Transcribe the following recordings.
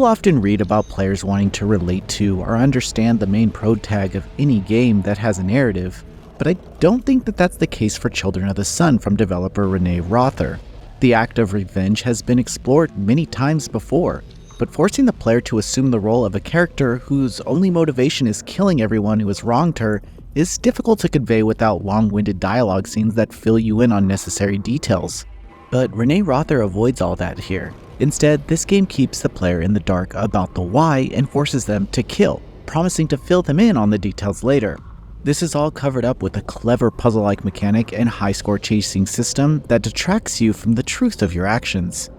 You'll often read about players wanting to relate to or understand the main protag of any game that has a narrative, but I don't think that that's the case for Children of the Sun from developer Renee Rother. The act of revenge has been explored many times before, but forcing the player to assume the role of a character whose only motivation is killing everyone who has wronged her is difficult to convey without long-winded dialogue scenes that fill you in on necessary details. But Renee Rother avoids all that here. Instead, this game keeps the player in the dark about the why and forces them to kill, promising to fill them in on the details later. This is all covered up with a clever puzzle-like mechanic and high-score chasing system that detracts you from the truth of your actions.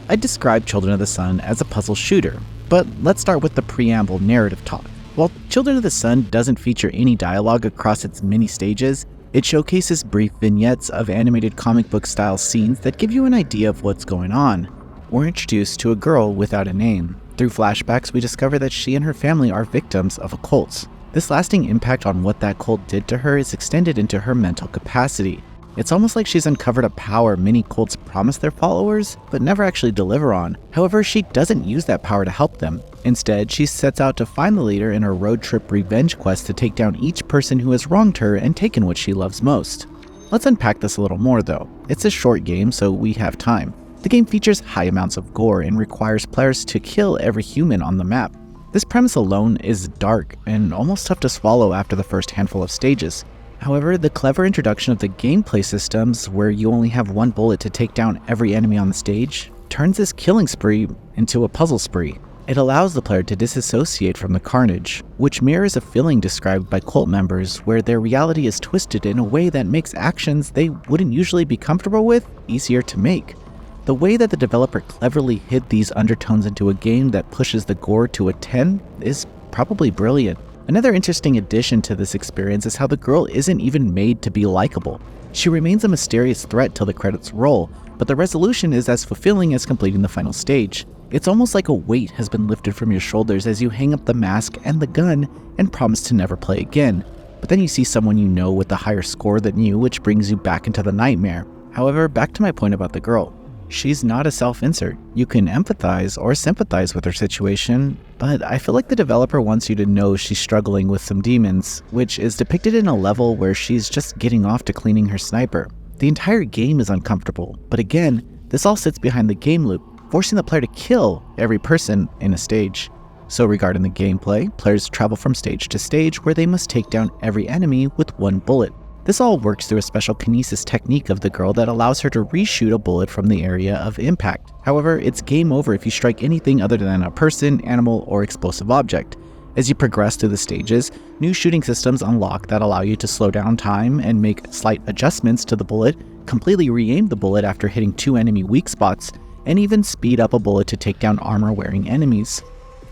I'd describe Children of the Sun as a puzzle shooter, but let's start with the preamble narrative talk. While Children of the Sun doesn't feature any dialogue across its many stages, it showcases brief vignettes of animated comic book style scenes that give you an idea of what's going on. We're introduced to a girl without a name. Through flashbacks, we discover that she and her family are victims of a cult. This lasting impact on what that cult did to her is extended into her mental capacity. It's almost like she's uncovered a power many cults promise their followers, but never actually deliver on. However, she doesn't use that power to help them. Instead, she sets out to find the leader in her road trip revenge quest to take down each person who has wronged her and taken what she loves most. Let's unpack this a little more though. It's a short game, so we have time. The game features high amounts of gore and requires players to kill every human on the map. This premise alone is dark and almost tough to swallow after the first handful of stages. However, the clever introduction of the gameplay systems, where you only have one bullet to take down every enemy on the stage, turns this killing spree into a puzzle spree. It allows the player to disassociate from the carnage, which mirrors a feeling described by cult members where their reality is twisted in a way that makes actions they wouldn't usually be comfortable with easier to make. The way that the developer cleverly hid these undertones into a game that pushes the gore to a 10 is probably brilliant. Another interesting addition to this experience is how the girl isn't even made to be likable. She remains a mysterious threat till the credits roll, but the resolution is as fulfilling as completing the final stage. It's almost like a weight has been lifted from your shoulders as you hang up the mask and the gun and promise to never play again. But then you see someone you know with a higher score than you, which brings you back into the nightmare. However, back to my point about the girl. She's not a self-insert. You can empathize or sympathize with her situation, but I feel like the developer wants you to know she's struggling with some demons, which is depicted in a level where she's just getting off to cleaning her sniper. The entire game is uncomfortable, but again, this all sits behind the game loop, forcing the player to kill every person in a stage. So regarding the gameplay, players travel from stage to stage where they must take down every enemy with one bullet. This all works through a special kinesis technique of the girl that allows her to reshoot a bullet from the area of impact. However, it's game over if you strike anything other than a person, animal, or explosive object. As you progress through the stages, new shooting systems unlock that allow you to slow down time and make slight adjustments to the bullet, completely re-aim the bullet after hitting 2 enemy weak spots, and even speed up a bullet to take down armor-wearing enemies.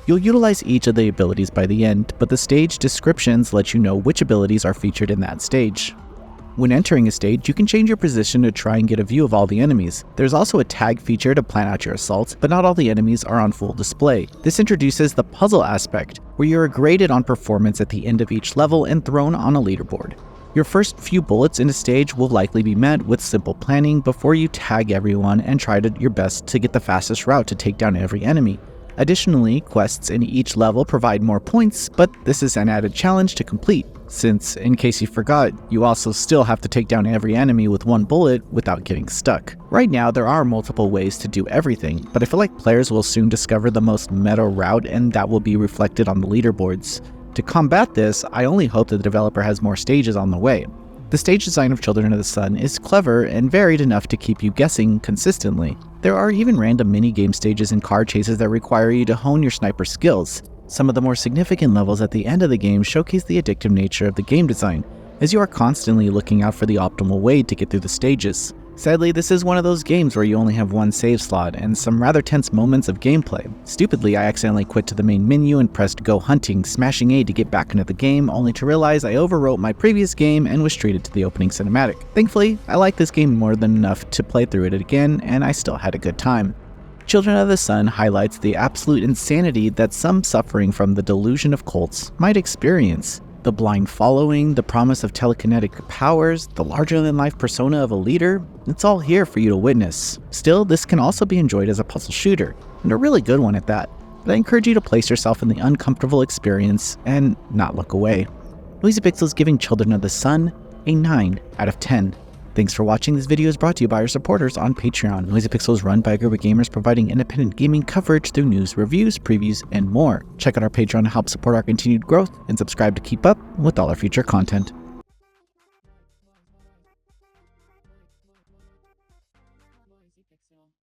You'll utilize each of the abilities by the end, but the stage descriptions let you know which abilities are featured in that stage. When entering a stage, you can change your position to try and get a view of all the enemies. There's also a tag feature to plan out your assaults, but not all the enemies are on full display. This introduces the puzzle aspect, where you are graded on performance at the end of each level and thrown on a leaderboard. Your first few bullets in a stage will likely be met with simple planning before you tag everyone and try your best to get the fastest route to take down every enemy. Additionally, quests in each level provide more points, but this is an added challenge to complete, since, in case you forgot, you also still have to take down every enemy with one bullet without getting stuck. Right now, there are multiple ways to do everything, but I feel like players will soon discover the most meta route, and that will be reflected on the leaderboards. To combat this, I only hope that the developer has more stages on the way. The stage design of Children of the Sun is clever and varied enough to keep you guessing consistently. There are even random mini-game stages and car chases that require you to hone your sniper skills. Some of the more significant levels at the end of the game showcase the addictive nature of the game design, as you are constantly looking out for the optimal way to get through the stages. Sadly, this is one of those games where you only have one save slot and some rather tense moments of gameplay. Stupidly, I accidentally quit to the main menu and pressed go hunting, smashing A to get back into the game, only to realize I overwrote my previous game and was treated to the opening cinematic. Thankfully, I like this game more than enough to play through it again, and I still had a good time. Children of the Sun highlights the absolute insanity that some suffering from the delusion of cults might experience. The blind following, the promise of telekinetic powers, the larger-than-life persona of a leader, it's all here for you to witness. Still, this can also be enjoyed as a puzzle shooter, and a really good one at that. But I encourage you to place yourself in the uncomfortable experience and not look away. Noisy Pixel is giving Children of the Sun a 9 out of 10. Thanks for watching. This video is brought to you by our supporters on Patreon. Noisy Pixel is run by a group of gamers providing independent gaming coverage through news, reviews, previews, and more. Check out our Patreon to help support our continued growth, and subscribe to keep up with all our future content.